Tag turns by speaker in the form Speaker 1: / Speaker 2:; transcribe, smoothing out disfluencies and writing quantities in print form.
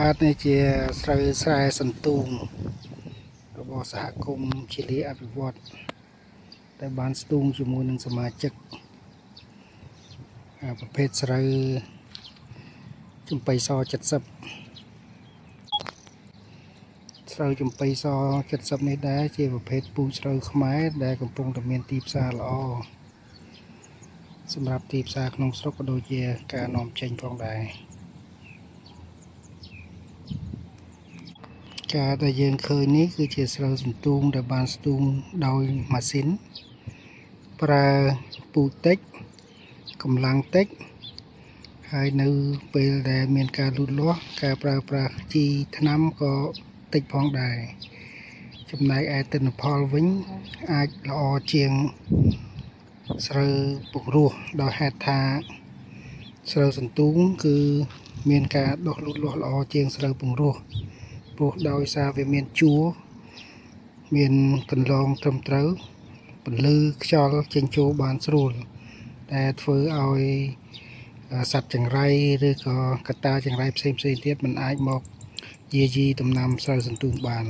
Speaker 1: បាទនេះជាស្រូវស្រែសន្ទូងរបស់សហគមន៍ជាលីអភិវឌ្ឍតែបានស្ទូងជាមួយនឹងសមាជិកប្រភេទស្រូវចំបៃស70ស្រូវចំបៃស70នេះដែរជាប្រភេទពូជស្រូវខ្មែរដែលកំពុងតែមានទីផ្សារល្អសម្រាប់ទីផ្សារក្នុងស្រុកក៏ដូចជាការនាំចេញផងដែរការដែលយើងឃើញនេះគឺជាស្រូវសន្ទូងដែលបានស្ទូងដោយម៉ាស៊ីនប្រើពូជតិចកម្លាំងតិចហើយនៅពេលដែលមានការលូតលាស់ការប្រើប្រាស់ជីថ្នាំក៏តិចផងដែរចំណែកឯទិន្នផលវិញអាចល្អជាងស្រូវពង្រោះដោយហេតុថាស្រូវសន្ទូងគឺមានការដុះលូតលាស់ល្អជាងស្រូវពង្រោះព្រោះដោយសារវាមានជួរមានកន្លងត្រឹមត្រូវពន្លឺខ្យល់ចេញចូលបានស្រួលដែលធ្វើឲ្យសត្វចង្រៃឬក៏កត្តាចង្រៃផ្សេងទៀតមិនអាចមកយាយីដំណាំស្រូវសន្ទូងបាន